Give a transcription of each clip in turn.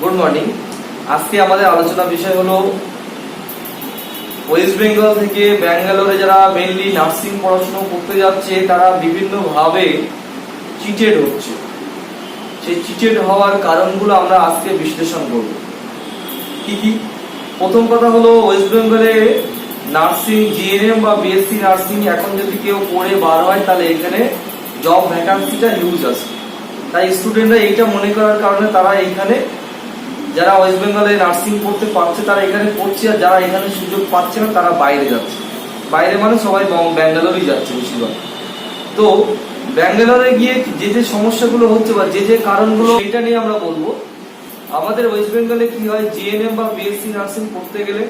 Good morning. আজকে আমাদের আলোচনা বিষয় হলো ওয়েস্ট বেঙ্গল থেকে ব্যাঙ্গালোরে যারা মেইনলি নার্সিং পড়াশোনা করতে যাচ্ছে তারা বিভিন্ন ভাবে চিটেড হচ্ছে। সেই চিটেড হওয়ার কারণগুলো আমরা আজকে বিশ্লেষণ করব। কি কি? প্রথম কথা হলো ওয়েস্ট বেঙ্গলে নার্সিং জিএনএম বা বিএসসি নার্সিং এখন যদি কেউ পড়ে বার হয় তাহলে এখানে জব ভ্যাকান্সিটা হিউজ আছে। তাই স্টুডেন্টরা এইটা মনে করার কারণে তারা এইখানে যারা ওয়েস্ট বেঙ্গলে নার্সিং পড়তে পারছে তারা এখানে পড়ছে, আর যারা এখানে সুযোগ পাচ্ছে না তারা বাইরে যাচ্ছে। বাইরে মানে সবাই ব্যাঙ্গালোরেই যাচ্ছে বেশিরভাগ। তো ব্যাঙ্গালোরে গিয়ে যে যে সমস্যাগুলো হচ্ছে বা যে যে কারণগুলো এটা নিয়ে আমরা বলবো। আমাদের ওয়েস্ট বেঙ্গলে কি হয়, জিএনএম বা বিএসসি নার্সিং পড়তে গেলে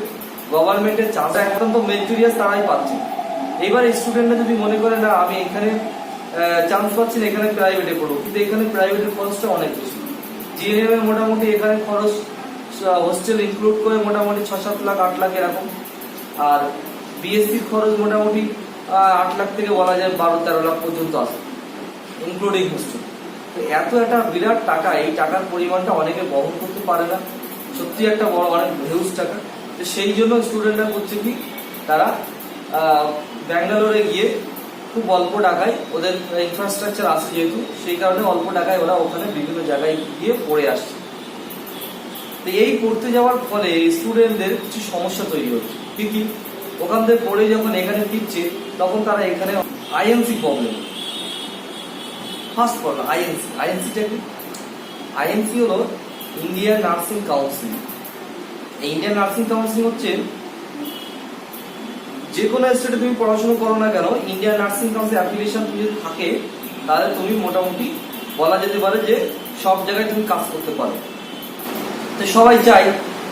গভর্নমেন্টের চান্স এখন তো মেরিটোরিয়াস তারাই পাচ্ছে। এবার স্টুডেন্টরা যদি মনে করে না আমি এখানে চান্স পাচ্ছি না, এখানে প্রাইভেটে পড়বো, কিন্তু এখানে প্রাইভেটের খরচটা অনেক বেশি। জিএনএম এর মোটামুটি এখানে খরচ হোস্টেল ইনক্লুড করে মোটামুটি 6-7 লাখ 8 লাখ এরকম, আর বিএসসির খরচ মোটামুটি 8 লাখ থেকে বলা যায় 12-13 লাখ পর্যন্ত আছে ইনক্লুডিং হোস্টেল। তো এত একটা বিরাট টাকা, এই টাকার পরিমাণটা অনেকে বহন করতে পারে না, সত্যি একটা বড় অনেক হিউজ টাকা। তো সেই জন্য স্টুডেন্টরা করছে কি, তারা ব্যাঙ্গালোরে গিয়ে খুব অল্প টাকায়, ওদের ইনফ্রাস্ট্রাকচার আছে যেহেতু, সেই কারণে অল্প টাকায় ওরা ওখানে বিভিন্ন জায়গায় গিয়ে পড়ে আসছে। তো এই পড়তে যাওয়ার ফলে স্টুডেন্টদের কিছু সমস্যা তৈরি হচ্ছে। কি কি? ওখান থেকে পড়ে যখন এখানে ফিরছে তখন তারা এখানে আইএনসি প্রবলেম। ফার্স্ট প্রবলেম আইএনসিটা কি? আইএনসি হলো ইন্ডিয়ান নার্সিং কাউন্সিল। এই ইন্ডিয়ান নার্সিং কাউন্সিল হচ্ছে যে কোনো স্টেটে তুমি পড়াশোনা করো না কেন, ইন্ডিয়ান নার্সিং কাউন্সিল অ্যাপ্লিকেশন তুমি যদি থাকে তাহলে তুমি মোটামুটি বলা যেতে পারে যে সব জায়গায় তুমি কাজ করতে পারো। তো সবাই চাই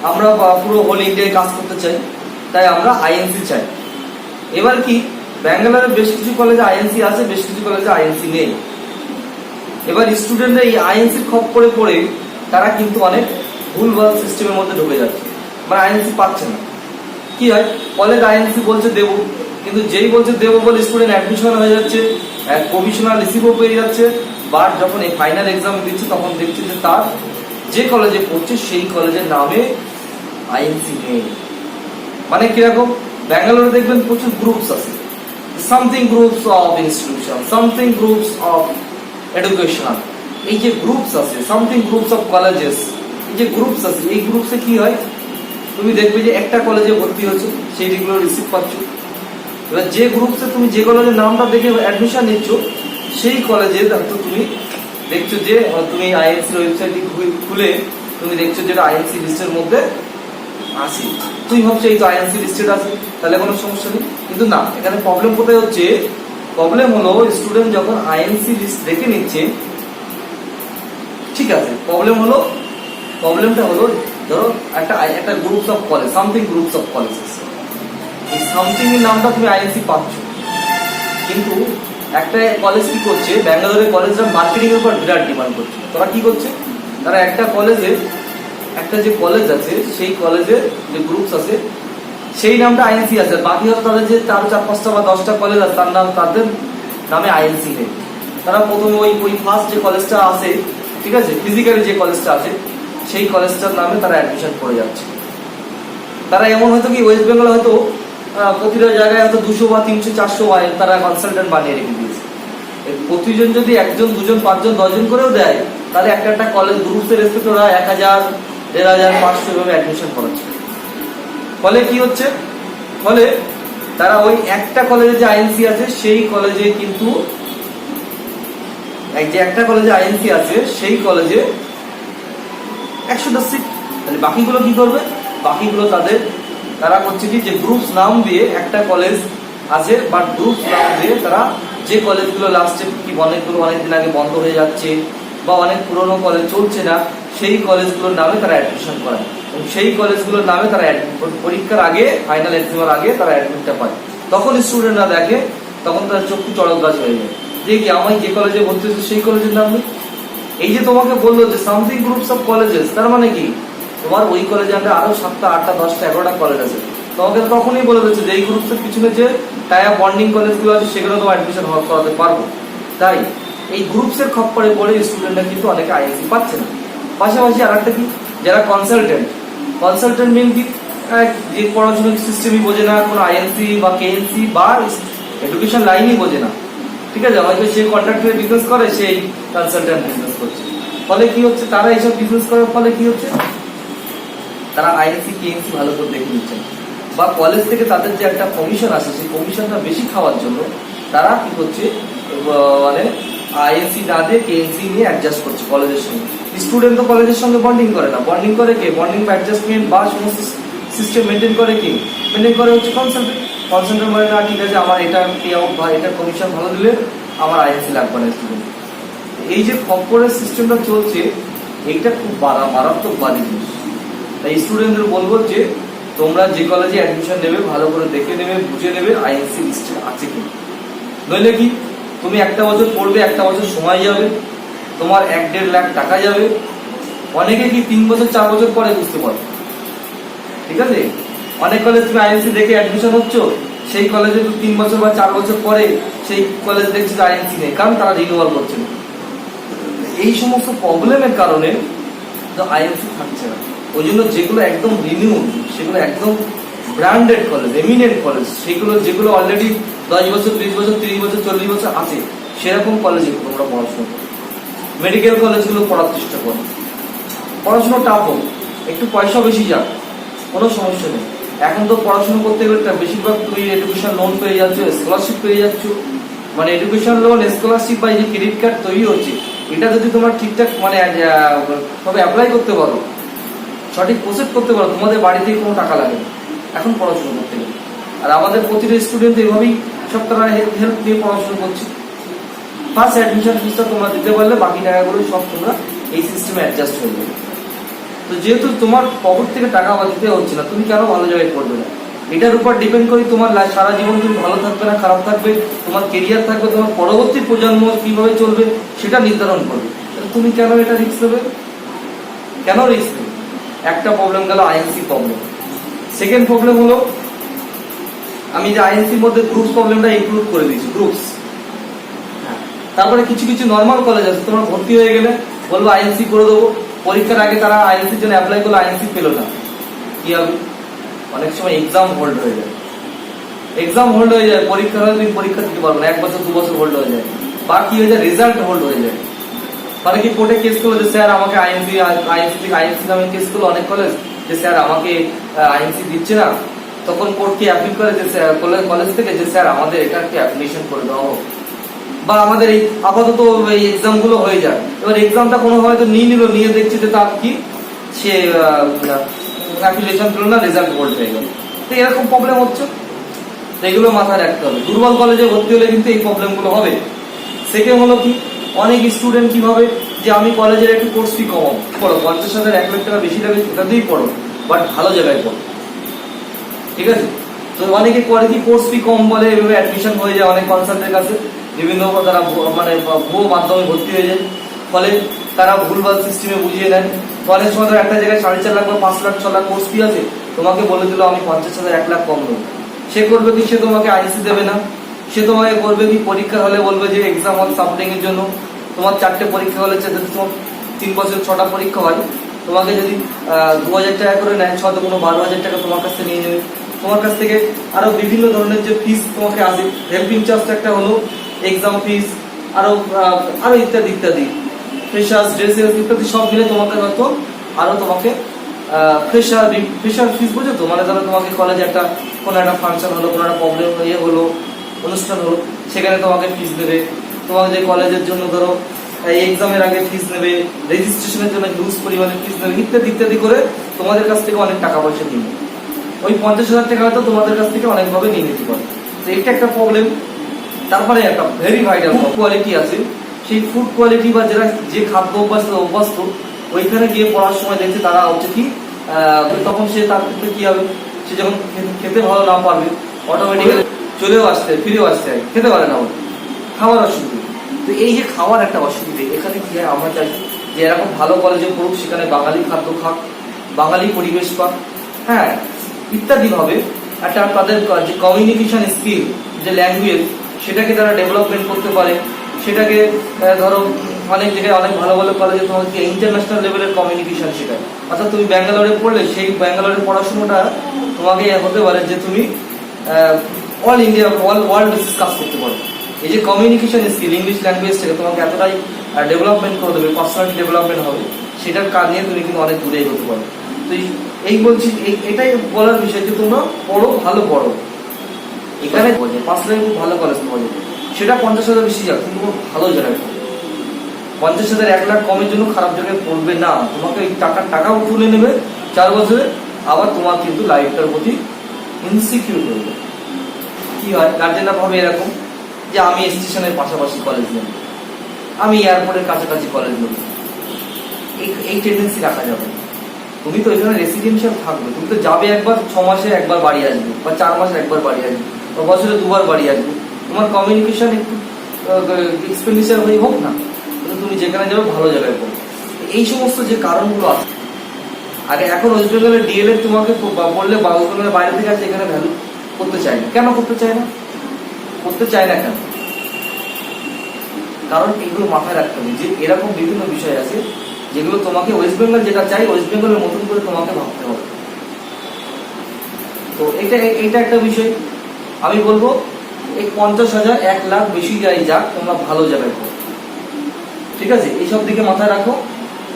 আমরা পুরো হোল ইন্ডিয়ায় কাজ করতে চাই, তাই আমরা আইএনসি চাই। এবার কি, ব্যাঙ্গালোরে বেশ কিছু কলেজে আইএনসি আছে, বেশ কিছু কলেজে আইএনসি নেই। এবার স্টুডেন্টরা এই আইএনসি খপ্পরে পড়ে তারা কিন্তু অনেক ভুলভাল সিস্টেমের মধ্যে ঢুকে যাচ্ছে, মানে আইএনসি পাচ্ছে না। কি হয়, কলেজ আইএনসি বলছে দেবো, কিন্তু যেই বলছে দেবো বলে স্টুডেন্ট অ্যাডমিশন হয়ে যাচ্ছে, প্রভিশনাল রিসিভও পেয়ে যাচ্ছে, বাট যখন এই ফাইনাল এক্সাম দিচ্ছে তখন দেখছে যে তার যে কলেজে পড়ছে সেই কলেজের নামে আইএনসি নেই। মানে কিরকম, ব্যাঙ্গালোরে দেখবেন প্রচুর গ্রুপস আছে, something groups of institution, something groups of education, এই যে গ্রুপস আছে, সামথিং গ্রুপস অফ কলেজেস, এই যে গ্রুপস আছে, এই গ্রুপসে কি হয়, তুমি দেখবে যে একটা কলেজে ভর্তি হচ্ছে সেইগুলো রিসিভ পাচ্ছ। এবার যে গ্রুপসে তুমি যে কলেজের নামটা দেখে অ্যাডমিশন নিচ্ছ সেই কলেজে হয়তো তুমি দেখছো যে তুমি আইএনসির ওয়েবসাইটটি খুলে তুমি দেখছো যে আইএনসি লিস্টের মধ্যে আছে, তুমি ভাবছো এই তো আইএনসি লিস্টেড আছে তাহলে কোনো সমস্যা নেই, কিন্তু না। এখানে প্রবলেম কোথায় হচ্ছে, প্রবলেম হলো স্টুডেন্ট যখন আইএনসি লিস্ট দেখে নিচ্ছে, ঠিক আছে, প্রবলেমটা হলো ধরো একটা groups of college, something groups of colleges, এই সামথিং এর নামটা তুমি আইএনসি পাচ্ছ, কিন্তু একটা কলেজ কি করছে, ব্যাঙ্গালোরের কলেজরা মার্কেটিং এর উপর বিরাট ডিমান্ড করছে। তারা কি করছে, তারা একটা কলেজে একটা যে কলেজ আছে সেই কলেজের যে গ্রুপস আছে সেই নামটা আইএনসি আছে, বাকি হলো তাদের যে 4-5টা বা 10টা কলেজ আছে তার নাম, তাদের নামে আইএনসি নেই। তারা প্রথমে ওই ফার্স্ট যে কলেজটা আছে, ঠিক আছে, ফিজিক্যালি যে কলেজটা আছে সেই কলেজটার নামে তারা অ্যাডমিশন করে যাচ্ছে। তারা এমন হয়তো কি ওয়েস্ট বেঙ্গলে হয়তো প্রতিটা জায়গায় হয়তো 200 বা 300-400 তারা কনসালটেন্ট বানিয়ে রেখে দিয়েছে। প্রতিজন যদি 1জন 2জন 5জন 10জন করেও দেয় তাহলে একটা কলেজ গ্রুপের রেসপেক্ট ওরা 1000, 1500, 500 ভাবে অ্যাডমিশন করাচ্ছে। ফলে কি হচ্ছে, ফলে তারা ওই একটা কলেজে যে আইএনসি আছে সেই কলেজে কিন্তু যে একটা কলেজে আইএনসি আছে সেই কলেজে 100টা সিট, তাহলে বাকিগুলো কি করবে, বাকিগুলো তারা করছে কি, যে গ্রুপস নাম দিয়ে একটা কলেজ আছে বাট গ্রুপস নাম দিয়ে তারা যে কলেজগুলো লাস্টে কি অনেকদিন আগে বন্ধ হয়ে যাচ্ছে বা অনেক পুরনো কলেজ চলছে না সেই কলেজগুলোর নামে তারা অ্যাডমিশন করায়, এবং সেই কলেজগুলোর নামে তারা পরীক্ষার আগে, ফাইনাল এক্সামের আগে তারা অ্যাডমিটটা পায়। তখন স্টুডেন্টরা দেখে, তখন তার চক্ষু চড়ক গাছ হয়ে যায় যে কি আমি যে কলেজে ভর্তি হচ্ছে সেই কলেজের নাম নেই। এই যে তোমাকে বললো যে সামথিং গ্রুপস অফ কলেজেস, তার মানে কি তোমার ওই কলেজে আরো 7টা 8টা 10টা 11টা কলেজ আছে, তোমাকে তখনই বলে দিচ্ছে যে এই গ্রুপসের পিছনে যে টায়া বন্ডিং কলেজগুলো আছে সেগুলো তোমার অ্যাডমিশন করাতে পারবো। তাই এই গ্রুপসের খপ্পরে পড়ে স্টুডেন্টরা কিন্তু অনেকে আইএনসি পাচ্ছে না। পাশাপাশি আর একটা কি, যারা কনসালটেন্ট মিন কি, যে পড়াশোনার সিস্টেমই বোঝে না, কোনো আইএনসি বা কেএনসি বা এডুকেশন লাইনই বোঝে না, ঠিক আছে, হয়তো সে কন্ট্রাক্টরে বিজনেস করে, সেই কনসালটেন্ট বিজনেস করছে। ফলে কি হচ্ছে, তারা এইসব বিজনেস করার ফলে কি হচ্ছে, তারা আইএনসি কেএনসি ভালো করে দেখে নিচ্ছেন, বা কলেজ থেকে তাদের যে একটা কমিশন আসে সেই কমিশনটা বেশি খাওয়ার জন্য তারা কি করছে, মানে আইএনসি না দিয়ে কেএনসি নিয়ে অ্যাডজাস্ট করছে কলেজের সঙ্গে। স্টুডেন্ট তো কলেজের সঙ্গে বন্ডিং করে না, বন্ডিং করে কে, বন্ডিং বা অ্যাডজাস্টমেন্ট বা সমস্ত সিস্টেম মেনটেন করে কি, মেনটেন করে হচ্ছে কনসালটেন্ট মানে না, ঠিক আছে আমার এটা পে আউট বা এটা কমিশন ভালো দিলে আমার আইএনসি লাগবে না স্টুডেন্ট। এই যে কর্পোরেট সিস্টেমটা চলছে, এইটা খুব মারাত্মক বাজে জিনিস। তাই স্টুডেন্টদের বলবো যে তোমরা যে কলেজে অ্যাডমিশন নেবে ভালো করে দেখে নেবে, বুঝে নেবে আইএনসি লিস্টে আছে কি। নইলে কি, তুমি একটা বছর পড়বে, একটা বছর সময় যাবে, তোমার 1-1.5 লাখ টাকা যাবে। অনেকে কি 3 বছর 4 বছর পরে বুঝতে পারো, ঠিক আছে। অনেক কলেজ তুমি আইএনসি দেখে অ্যাডমিশন হচ্ছ, সেই কলেজে 3 বছর বা 4 বছর পরে সেই কলেজ দেখছি আইএনসি নেই, কারণ তারা রিনিউয়াল করছে না। এই সমস্ত প্রবলেমের কারণে তো আইএনসি থাকছে না। ওই জন্য যেগুলো একদম রিনিউ, সেগুলো একদম ব্র্যান্ডেড কলেজ, এমিনেন্ট কলেজ, সেগুলো যেগুলো অলরেডি 10 বছর 20 বছর 30 বছর 40 বছর আছে, সেরকম কলেজে তোমরা পড়াশোনা করো। মেডিকেল কলেজগুলো পড়ার চেষ্টা করো। পড়াশোনা টাফ হোক, একটু পয়সা বেশি যাক, কোনো সমস্যা নেই। এখন তো পড়াশোনা করতে গেলে বেশিরভাগ তুমি এডুকেশন লোন পেয়ে যাচ্ছ, স্কলারশিপ পেয়ে যাচ্ছ। মানে এডুকেশন লোন, স্কলারশিপ বা এই যে ক্রেডিট কার্ড তৈরি হচ্ছে, এটা যদি তোমরা ঠিকঠাক মানে তবে অ্যাপ্লাই করতে পারো, সঠিক প্রসেস করতে পারো, তোমাদের বাড়িতে কোনো টাকা লাগে না এখন পড়াশোনা করতে গেলে। আর আমাদের প্রতিটা স্টুডেন্ট এভাবেই সব তারা হেল্প দিয়ে পড়াশোনা করছে। ফার্স্ট অ্যাডমিশন ফিসটা তোমরা দিতে পারলে বাকি টাকাগুলো সব তোমরা এই সিস্টেমে অ্যাডজাস্ট হয়ে যাবে। তো যেহেতু তোমার পকেট থেকে টাকা দিতে হচ্ছে না, তুমি কেন ভালো জায়গায় পড়বে না? এটার উপর ডিপেন্ড করি তোমার সারা জীবন তুমি ভালো থাকবে না খারাপ থাকবে, তোমার কেরিয়ার থাকবে, তোমার পরবর্তী প্রজন্ম কিভাবে চলবে সেটা নির্ধারণ করবে। তুমি কেন এটা রিস্ক নেবে? কেন রিস্ক নেবে? একটা প্রবলেম গেল আইএনসি প্রবলেম। সেকেন্ড প্রবলেম হলো, আমি যে আইএনসির মধ্যে গ্রুপস প্রবলেমটা ইনক্লুড করে দিয়েছি, গ্রুপস। তারপরে কিছু কিছু নর্মাল কলেজ আছে, তোমরা ভর্তি হয়ে গেলে বলবো আইএনসি করে দেবো, পরীক্ষার আগে তারা আইএনসির জন্য অ্যাপ্লাই করলো, আইএনসি পেলো না, কি হবে? অনেক সময় এক্সাম হোল্ড হয়ে যায়, পরীক্ষা হলে তুমি পরীক্ষা দিতে পারবো না, 1 বছর 2 বছর হোল্ড হয়ে যায়। বা কি হয়ে যায়, রেজাল্ট হোল্ড হয়ে যায়। মানে কি, কোর্টে কেস করলো যে স্যার আমাকে আইএনসি নামে কেস করলো অনেক কলেজ, যে স্যার আমাকে আইএনসি দিচ্ছে না। তখন কোর্ট কি অ্যাপিল করে যে কলেজ থেকে, যে স্যার আমাদের এটা একটি অ্যাপ্লিকেশন করে দেওয়া হোক, বা আমাদের এই আপাতত এই এক্সাম গুলো হয়ে যায়। এবার এক্সামটা কোনো হয়তো নিয়ে দেখছে যে তার কি, সে অ্যাপ্লিকেশন করলো না, রেজাল্ট হোল্ড হয়ে গেল। তো এরকম প্রবলেম হচ্ছে, এগুলো মাথায় রাখতে হবে। দুর্বল কলেজে ভর্তি হলে কিন্তু এই প্রবলেম গুলো হবে। সেকেন্ড হলো কি, অনেক স্টুডেন্ট কি ভাবে যে আমি কলেজের একটু কোর্স ফি কমাবো, পড়ো 50,000 1 লাখ টাকা বেশি লাগে, সেটা দিয়েই পড়ো, বাট ভালো জায়গায় পড়ো, ঠিক আছে। তো অনেকে করে কি, কোর্স ফি কম বলে এভাবে অ্যাডমিশন হয়ে যায় অনেক কনসাল্টেন্টের কাছে, বিভিন্ন তারা মানে ভুয়ো মাধ্যমে ভর্তি হয়ে যায়। ফলে তারা ভুলভাল সিস্টেমে বুঝিয়ে নেন। অনেক সময় একটা জায়গায় 4.5 লাখ বা 5 লাখ 6 লাখ কোর্স ফি আছে, তোমাকে বলে দিল আমি 50,000 1 লাখ কম দেবো। সে করবে কি, সে তোমাকে আইএনসি দেবে না। সে তোমাকে করবে কি, পরীক্ষা হলে বলবে যে এক্সাম হল সাপোর্টিং এর জন্য তোমার 4টে পরীক্ষা হলে, যদি তোমার 3 বছর 6টা পরীক্ষা হয়, তোমাকে যদি 2,000 টাকা করে নেয়, 6 তে কোনো 12,000 টাকা তোমার কাছ থেকে নিয়ে নেবে। তোমার কাছ থেকে আরো বিভিন্ন ধরনের যে ফিস তোমাকে আসে, হেল্পিং চার্জ একটা হলো, এক্সাম ফিস, আরো ইত্যাদি ইত্যাদি, ফ্রেশার্স ড্রেসেস ইত্যাদি সব মিলে তোমাকে হয়তো আরো তোমাকে ফ্রেশার ফিস, বুঝো তো, মানে ধরো তোমাকে কলেজে একটা কোনো একটা ফাংশন হলো, কোনো একটা প্রবলেম হলো, অনুষ্ঠান হলো, সেখানে তোমাকে ফিস দেবে। তোমাকে যে কলেজের জন্য ধরো এই এক্সামের আগে ফিস নেবে, রেজিস্ট্রেশনের জন্য হিউজ পরিমাণে ফিস নেবে, ইত্যাদি ইত্যাদি করে তোমাদের কাছ থেকে অনেক টাকা পয়সা নিয়ে নেবে। ওই 50,000 টাকা হয়তো তোমাদের কাছ থেকে অনেকভাবে নিয়ে নিতে পারে। তো এটা একটা প্রবলেম। তারপরে একটা ভেরি ভাইটাল কোয়ালিটি আছে, সেই ফুড কোয়ালিটি বা যারা যে খাদ্য অভ্যস্ত ওইখানে গিয়ে পড়ার সময় দেখছে তারা হচ্ছে কি, তখন সে তার ক্ষেত্রে কি হবে, সে যখন খেতে ভালো না পারবে অটোমেটিক্যালি ফিরেও আসতে হয়, খেতে পারে না, খাওয়ার অসুবিধা। তো এই যে খাওয়ার একটা অসুবিধে, এখানে কি হয়, আমরা চাই যে এরকম ভালো কলেজে পড়ুক, সেখানে বাঙালি খাদ্য খাক, বাঙালি পরিবেশ পাক, হ্যাঁ, ইত্যাদি ভাবে একটা তাদের যে কমিউনিকেশন স্কিল, যে ল্যাঙ্গুয়েজ, সেটাকে তারা ডেভেলপমেন্ট করতে পারে। সেটাকে ধরো অনেক জায়গায় অনেক ভালো ভালো কলেজে তোমাকে ইন্টারন্যাশনাল লেভেলের কমিউনিকেশন শেখায়। অর্থাৎ তুমি ব্যাঙ্গালোরে পড়লে সেই ব্যাঙ্গালোরের পড়াশোনাটা তোমাকে হতে পারে যে তুমি all India all world basis কাজ করতে পারো। এই যে কমিউনিকেশন স্কিল, ইংলিশ ল্যাঙ্গুয়েজটাকে তোমাকে এতটাই ডেভেলপমেন্ট করে দেবে, পার্সোনালিটি ডেভেলপমেন্ট হবে, সেটার কাজ নিয়ে তুমি কিন্তু অনেক দূরে এগোতে পারো। তো এই বলছি, এটাই বলার বিষয় যে তোমরা পড়ো, ভালো পড়ো। এখানে 5 লাখ খুব ভালো কলেজ পাওয়া যাবে, সেটা 50,000 বেশি যাক, কিন্তু ভালো জায়গায় 50,000 1 লাখ কমের জন্য খারাপ জায়গায় পড়বে না। তোমাকে এই টাকাও তুলে নেবে 4 বছরে, আবার তোমার কিন্তু লাইফটার প্রতি ইনসিকিউর করবে। কি হয়, গার্জেনরা ভাবে এরকম যে আমি স্টেশনের পাশাপাশি কলেজ নেব, আমি এয়ারপোর্টের কাছাকাছি কলেজ নেব। এই টেন্ডেন্সি রাখা যাবে। তুমি তো এখানে রেসিডেন্সিয়াল থাকবে, তুমি তো যাবে একবার, 6 মাসে একবার বাড়ি আসবে, বা 4 মাসে একবার বাড়ি আসবে, বা বছরে 2বার বাড়ি আসবে। তোমার কমিউনিকেশন একটু এক্সপেন্ডিচার হয়ে হোক না, কিন্তু তুমি যেখানে যাবে ভালো জায়গায় পড়ো। এই সমস্ত যে কারণগুলো আছে, আগে এখন ওয়েস্ট বেঙ্গলের ডিএলএড তোমাকে বললে ওয়েস্ট বেঙ্গলের বাইরে থেকে আছে, এখানে ভ্যালু করতে চায় না। কেন করতে চায় না? করতে চায় না কেন? কারণ এগুলো মাথায় রাখতে হবে যে এরকম বিভিন্ন বিষয় আছে যেগুলো তোমাকে ওয়েস্ট বেঙ্গল যেটা চাই, ওয়েস্ট বেঙ্গলের মতন করে তোমাকে ভাবতে হবে। তো এটা একটা বিষয়। আমি বলবো এই 50,000 1 লাখ বেশি যাক, তোমরা ভালো জায়গায় করো, ঠিক আছে? এইসব দিকে মাথায় রাখো।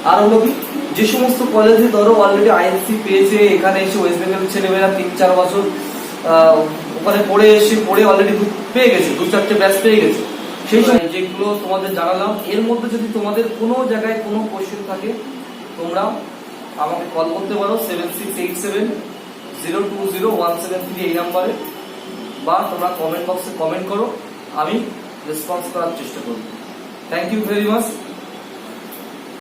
আর হলো কি, যে সমস্ত কলেজে ধরো অলরেডি আইএলসি পেয়েছে, এখানে এসে ওয়েস্ট বেঙ্গলের ছেলেমেয়েরা 3-4 বছর ওখানে পড়ে অলরেডি পেয়ে গেছে, 2-4টে ব্যাচ পেয়ে গেছে, সেই সময় যেগুলো তোমাদের জানালাম, এর মধ্যে যদি তোমাদের কোনো জায়গায় কোনো কোশ্চেন থাকে, তোমরা আমাকে কল করতে পারো 7687020173 এই নাম্বারে, বা তোমরা কমেন্ট বক্সে কমেন্ট করো, আমি রেসপন্স করার চেষ্টা করব। Thank you very much.